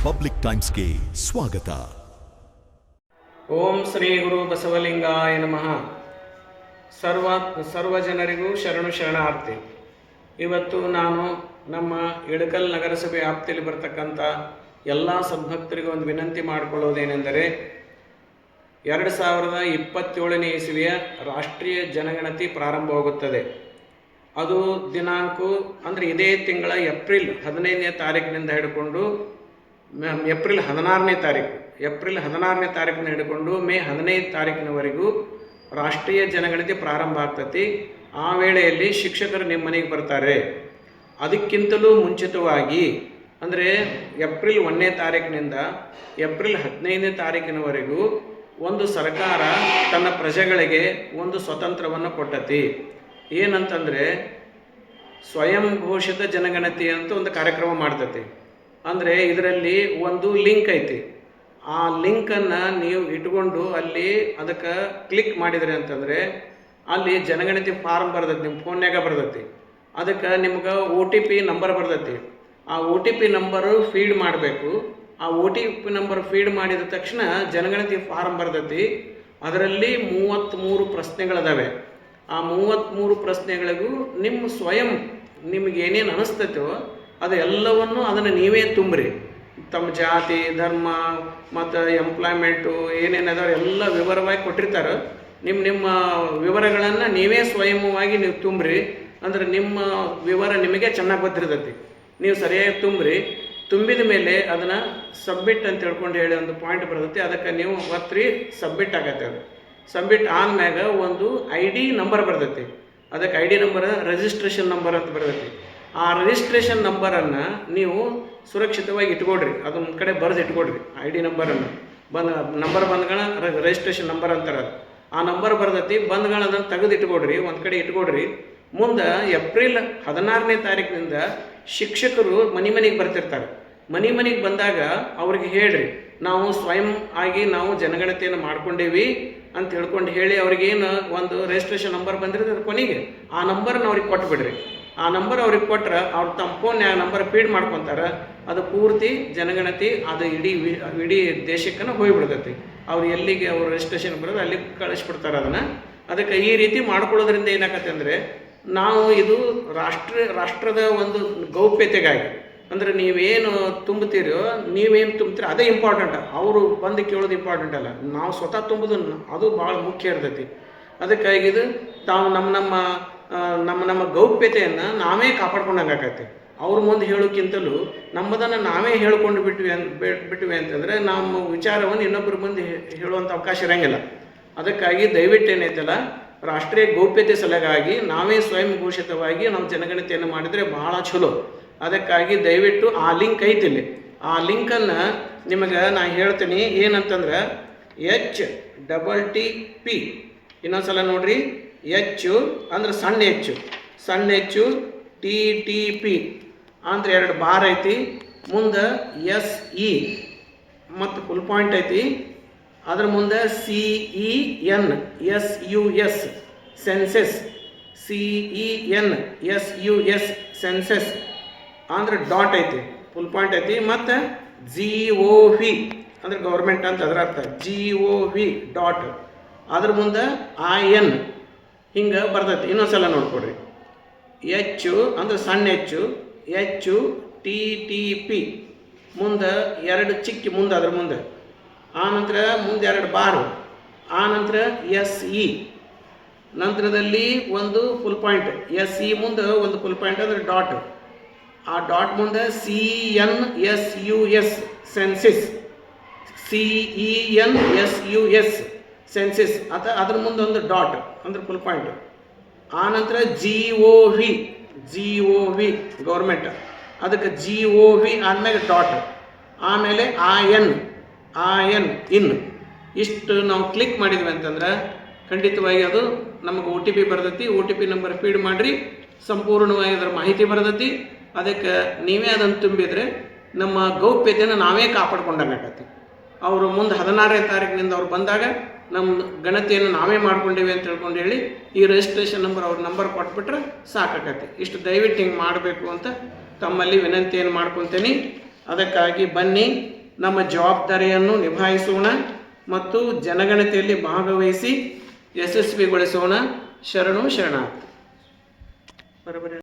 Public ಟೈಮ್ಸ್ಗೆ ಸ್ವಾಗತ. ಓಂ ಶ್ರೀ ಗುರು ಬಸವಲಿಂಗಾಯ ನಮಃ. ಸರ್ವ ಜನರಿಗೂ ಶರಣು ಶರಣಾರ್ಥಿ. ಇವತ್ತು ನಾನು ನಮ್ಮ ಇಳಕಲ್ ನಗರಸಭೆ ವ್ಯಾಪ್ತಿಯಲ್ಲಿ ಬರತಕ್ಕಂಥ ಎಲ್ಲ ಸದ್ಭಕ್ತರಿಗೂ ಒಂದು ವಿನಂತಿ ಮಾಡಿಕೊಳ್ಳೋದೇನೆಂದರೆ 2027ನೇ ಇಸವಿಯ ರಾಷ್ಟ್ರೀಯ ಜನಗಣತಿ ಪ್ರಾರಂಭವಾಗುತ್ತದೆ. ಅದು ದಿನಾಂಕ ಅಂದರೆ ಇದೇ ತಿಂಗಳ ಏಪ್ರಿಲ್ 15ನೇ ತಾರೀಕಿನಿಂದ ಹಿಡ್ಕೊಂಡು ಏಪ್ರಿಲ್ 16ನೇ ತಾರೀಕಿನ ಹಿಡ್ಕೊಂಡು ಮೇ 15 ತಾರೀಕಿನವರೆಗೂ ರಾಷ್ಟ್ರೀಯ ಜನಗಣತಿ ಪ್ರಾರಂಭ ಆಗ್ತತಿ. ಆ ವೇಳೆಯಲ್ಲಿ ಶಿಕ್ಷಕರು ನಿಮ್ಮ ಮನೆಗೆ ಬರ್ತಾರೆ. ಅದಕ್ಕಿಂತಲೂ ಮುಂಚಿತವಾಗಿ ಅಂದರೆ ಏಪ್ರಿಲ್ 1ನೇ ತಾರೀಕಿನಿಂದ ಏಪ್ರಿಲ್ 15ನೇ ತಾರೀಕಿನವರೆಗೂ ಒಂದು ಸರ್ಕಾರ ತನ್ನ ಪ್ರಜೆಗಳಿಗೆ ಒಂದು ಸ್ವತಂತ್ರವನ್ನು ಕೊಟ್ಟತಿ. ಏನಂತಂದರೆ ಸ್ವಯಂ ಘೋಷಿತ ಜನಗಣತಿ ಅಂತ ಒಂದು ಕಾರ್ಯಕ್ರಮ ಮಾಡ್ತತಿ. ಅಂದರೆ ಇದರಲ್ಲಿ ಒಂದು ಲಿಂಕ್ ಐತಿ. ಆ ಲಿಂಕನ್ನು ನೀವು ಇಟ್ಕೊಂಡು ಅಲ್ಲಿ ಅದಕ್ಕೆ ಕ್ಲಿಕ್ ಮಾಡಿದ್ರಿ ಅಂತಂದರೆ ಅಲ್ಲಿ ಜನಗಣತಿ ಫಾರ್ಮ್ ಬರ್ತೈತಿ, ನಿಮ್ಮ ಫೋನ್ಯಾಗ ಬರ್ತೈತಿ. ಅದಕ್ಕೆ ನಿಮ್ಗೆ OTP ನಂಬರ್ ಬರ್ತೈತಿ. ಆ OTP ನಂಬರು ಫೀಡ್ ಮಾಡಬೇಕು. ಆ OTP ನಂಬರ್ ಫೀಡ್ ಮಾಡಿದ ತಕ್ಷಣ ಜನಗಣತಿ ಫಾರ್ಮ್ ಬರ್ತೈತಿ. ಅದರಲ್ಲಿ 33 ಪ್ರಶ್ನೆಗಳಿದಾವೆ. ಆ 33 ಪ್ರಶ್ನೆಗಳಿಗೂ ನಿಮ್ಮ ಸ್ವಯಂ ನಿಮಗೆ ಏನೇನು ಅನಿಸ್ತೈತೋ ಅದು ಎಲ್ಲವನ್ನು ಅದನ್ನು ನೀವೇ ತುಂಬ್ರಿ. ತಮ್ಮ ಜಾತಿ, ಧರ್ಮ ಮತ್ತು ಎಂಪ್ಲಾಯ್ಮೆಂಟು ಏನೇನದಾವೆ ಎಲ್ಲ ವಿವರವಾಗಿ ಕೊಟ್ಟಿರ್ತಾರೆ. ನಿಮ್ಮ ವಿವರಗಳನ್ನು ನೀವೇ ಸ್ವಯಂವಾಗಿ ನೀವು ತುಂಬ್ರಿ. ಅಂದರೆ ನಿಮ್ಮ ವಿವರ ನಿಮಗೆ ಚೆನ್ನಾಗಿ ಗೊತ್ತಿರ್ತೈತಿ. ನೀವು ಸರಿಯಾಗಿ ತುಂಬಿದ ಮೇಲೆ ಅದನ್ನು ಸಬ್ಮಿಟ್ ಅಂತ ಹೇಳ್ಕೊಂಡು ಹೇಳಿ ಒಂದು ಪಾಯಿಂಟ್ ಬರ್ತೈತಿ. ಅದಕ್ಕೆ ನೀವು ಒತ್ತಿ ಸಬ್ಮಿಟ್ ಆಗತ್ತೆ. ಅದು ಸಬ್ಮಿಟ್ ಆದ್ಮ್ಯಾಗ ಒಂದು ID ನಂಬರ್ ಬರ್ತೈತಿ. ಅದಕ್ಕೆ ID ನಂಬರ್ ರಿಜಿಸ್ಟ್ರೇಷನ್ ನಂಬರ್ ಅಂತ ಬರ್ತೈತಿ. ಆ ರಿಜಿಸ್ಟ್ರೇಷನ್ ನಂಬರನ್ನು ನೀವು ಸುರಕ್ಷಿತವಾಗಿ ಇಟ್ಕೊಡ್ರಿ. ಅದೊಂದು ಕಡೆ ಬರೆದು ಇಟ್ಕೊಡ್ರಿ. ID ನಂಬರನ್ನು ನಂಬರ್ ಬಂದ್ಗಳ ರಿಜಿಸ್ಟ್ರೇಷನ್ ನಂಬರ್ ಅಂತಾರೆ. ಆ ನಂಬರ್ ಬರ್ತೈತಿ. ಬಂದ್ಗಳ ಅದನ್ನು ತೆಗೆದು ಇಟ್ಕೊಡ್ರಿ, ಒಂದು ಕಡೆ ಇಟ್ಕೊಡ್ರಿ. ಮುಂದೆ ಏಪ್ರಿಲ್ 16ನೇ ತಾರೀಕಿನಿಂದ ಶಿಕ್ಷಕರು ಮನೆಗೆ ಬರ್ತಿರ್ತಾರೆ. ಮನೆಗೆ ಬಂದಾಗ ಅವ್ರಿಗೆ ಹೇಳ್ರಿ, ನಾವು ಸ್ವಯಂ ಆಗಿ ನಾವು ಜನಗಣತಿಯನ್ನು ಮಾಡ್ಕೊಂಡೇವಿ ಅಂತ ಹೇಳ್ಕೊಂಡು ಹೇಳಿ ಅವ್ರಿಗೇನು ಒಂದು ರಿಜಿಸ್ಟ್ರೇಷನ್ ನಂಬರ್ ಬಂದಿರ್ತದೆ ಕೊನೆಗೆ ಆ ನಂಬರ್ನ ಅವ್ರಿಗೆ ಕೊಟ್ಬಿಡ್ರಿ. ಆ ನಂಬರ್ ಅವ್ರಿಗೆ ಕೊಟ್ರೆ ಅವ್ರು ತಮ್ಮ ಫೋನ್ ನಂಬರ್ ಫೀಡ್ ಮಾಡ್ಕೊತಾರೆ. ಅದು ಪೂರ್ತಿ ಜನಗಣತಿ ಅದು ಇಡೀ ದೇಶಕ್ಕನ್ನು ಹೋಗಿಬಿಡ್ತೈತಿ. ಅವ್ರು ಎಲ್ಲಿಗೆ ಅವ್ರು ರಿಜಿಸ್ಟ್ರೇಷನ್ ಬರೋದು ಅಲ್ಲಿಗೆ ಕಳಿಸ್ಬಿಡ್ತಾರೆ ಅದನ್ನು. ಅದಕ್ಕೆ ಈ ರೀತಿ ಮಾಡ್ಕೊಳ್ಳೋದ್ರಿಂದ ಏನಾಗತ್ತೆ ಅಂದರೆ ನಾವು ಇದು ರಾಷ್ಟ್ರದ ಒಂದು ಗೌಪ್ಯತೆಗಾಗಿ, ಅಂದರೆ ನೀವೇನು ತುಂಬ್ತೀರೋ ನೀವೇನು ತುಂಬ್ತೀರೋ ಅದೇ ಇಂಪಾರ್ಟೆಂಟ್. ಅವರು ಬಂದು ಕೇಳೋದು ಇಂಪಾರ್ಟೆಂಟ್ ಅಲ್ಲ, ನಾವು ಸ್ವತಃ ತುಂಬೋದು ಅದು ಭಾಳ ಮುಖ್ಯ ಇರ್ತೈತಿ. ಅದಕ್ಕಾಗಿ ಇದು ತಾವು ನಮ್ಮ ಗೌಪ್ಯತೆಯನ್ನು ನಾವೇ ಕಾಪಾಡ್ಕೊಂಡಂಗೆ ಆಕೈತಿ. ಅವ್ರ ಮುಂದೆ ಹೇಳೋಕ್ಕಿಂತಲೂ ನಮ್ಮದನ್ನು ನಾವೇ ಹೇಳ್ಕೊಂಡು ಬಿಟ್ವಿ ಅಂತಂದರೆ ನಮ್ಮ ವಿಚಾರವನ್ನು ಇನ್ನೊಬ್ಬರ ಮುಂದೆ ಹೇಳುವಂಥ ಅವಕಾಶ ಇರೋಂಗಿಲ್ಲ. ಅದಕ್ಕಾಗಿ ದಯವಿಟ್ಟು ಏನೈತಲ್ಲ, ರಾಷ್ಟ್ರೀಯ ಗೌಪ್ಯತೆ ಸಲುವಾಗಿ ನಾವೇ ಸ್ವಯಂ ಘೋಷಿತವಾಗಿ ನಾವು ಜನಗಣತಿಯನ್ನು ಮಾಡಿದರೆ ಭಾಳ ಚಲೋ. ಅದಕ್ಕಾಗಿ ದಯವಿಟ್ಟು ಆ ಲಿಂಕ್ ಐತಿಲ್ಲಿ. ಆ ಲಿಂಕನ್ನು ನಿಮಗೆ ನಾನು ಹೇಳ್ತೀನಿ. ಏನಂತಂದ್ರೆ HTTP ಇನ್ನೊಂದ್ಸಲ ನೋಡ್ರಿ. H ಅಂದ್ರೆ ಸಣ್ಣ H TTP ಅಂದ್ರೆ 2 ಬಾರ್ ಐತಿ. ಮುಂದೆ SE ಮತ್ತು ಫುಲ್ ಪಾಯಿಂಟ್ ಐತಿ. ಅದ್ರ ಮುಂದೆ CENSUS ಸೆನ್ಸಸ್ CENSUS ಸೆನ್ಸಸ್ ಅಂದ್ರೆ ಡಾಟ್ ಐತಿ, ಫುಲ್ ಪಾಯಿಂಟ್ ಐತಿ. ಮತ್ತು GOV ಅಂದ್ರೆ ಗೌರ್ಮೆಂಟ್ ಅಂತ ಅದರ ಅರ್ಥ. GOV ಡಾಟ್ ಅದ್ರ ಮುಂದೆ IN ಹಿಂಗೆ ಬರ್ತೈತಿ. ಇನ್ನೊಂದ್ಸಲ ನೋಡ್ಕೊಡ್ರಿ. H ಅಂದ್ರೆ ಸಣ್ಣ HTTP ಮುಂದೆ 2 ಚಿಕ್ಕ ಮುಂದೆ ಅದ್ರ ಮುಂದೆ, ಆನಂತರ ಮುಂದೆ 2 ಬಾರು, ಆನಂತರ SE ನಂತರದಲ್ಲಿ ಒಂದು ಫುಲ್ ಪಾಯಿಂಟ್. SE ಮುಂದೆ ಒಂದು ಫುಲ್ ಪಾಯಿಂಟ್ ಅಂದರೆ ಡಾಟ್. ಆ ಡಾಟ್ ಮುಂದೆ CENSUS ಸೆನ್ಸಿಸ್ CENSUS ಸೆನ್ಸಿಸ್ ಅದ್ರ ಮುಂದೆ ಒಂದು ಡಾಟ್ ಅಂದ್ರೆ ಫುಲ್ ಪಾಯಿಂಟ್. ಆನಂತರ GOV ಗೌರ್ಮೆಂಟ್, ಅದಕ್ಕೆ GOV ಆದಮೇಲೆ ಡಾಟ್, ಆಮೇಲೆ IN ಇಷ್ಟು ನಾವು ಕ್ಲಿಕ್ ಮಾಡಿದ್ವಿ ಅಂತಂದ್ರೆ ಖಂಡಿತವಾಗಿ ಅದು ನಮಗೆ OTP ಬರ್ತೈತಿ. OTP ನಂಬರ್ ಫೀಡ್ ಮಾಡಿರಿ, ಸಂಪೂರ್ಣವಾಗಿ ಅದರ ಮಾಹಿತಿ ಬರ್ತೈತಿ. ಅದಕ್ಕೆ ನೀವೇ ಅದನ್ನು ತುಂಬಿದರೆ ನಮ್ಮ ಗೌಪ್ಯತೆಯನ್ನು ನಾವೇ ಕಾಪಾಡ್ಕೊಂಡಾಗತ್ತೆ. ಅವರು ಮುಂದೆ 16ನೇ ತಾರೀಕಿನಿಂದ ಅವ್ರು ಬಂದಾಗ ನಮ್ಮ ಗಣತಿಯನ್ನು ನಾವೇ ಮಾಡ್ಕೊಂಡೇವೆ ಅಂತ ಹೇಳ್ಕೊಂಡು ಹೇಳಿ ಈ ರಿಜಿಸ್ಟ್ರೇಷನ್ ನಂಬರ್ ಅವ್ರ ನಂಬರ್ ಕೊಟ್ಬಿಟ್ರೆ ಸಾಕಾಗತ್ತೆ. ಇಷ್ಟು ದಯವಿಟ್ಟು ಹಿಂಗೆ ಮಾಡಬೇಕು ಅಂತ ತಮ್ಮಲ್ಲಿ ವಿನಂತಿಯನ್ನು ಮಾಡ್ಕೊತೀನಿ. ಅದಕ್ಕಾಗಿ ಬನ್ನಿ, ನಮ್ಮ ಜವಾಬ್ದಾರಿಯನ್ನು ನಿಭಾಯಿಸೋಣ ಮತ್ತು ಜನಗಣತಿಯಲ್ಲಿ ಭಾಗವಹಿಸಿ ಯಶಸ್ವಿಗೊಳಿಸೋಣ. ಶರಣು ಶರಣಾರ್ಥಿ. ಬರೋಬ್ಬರಿ.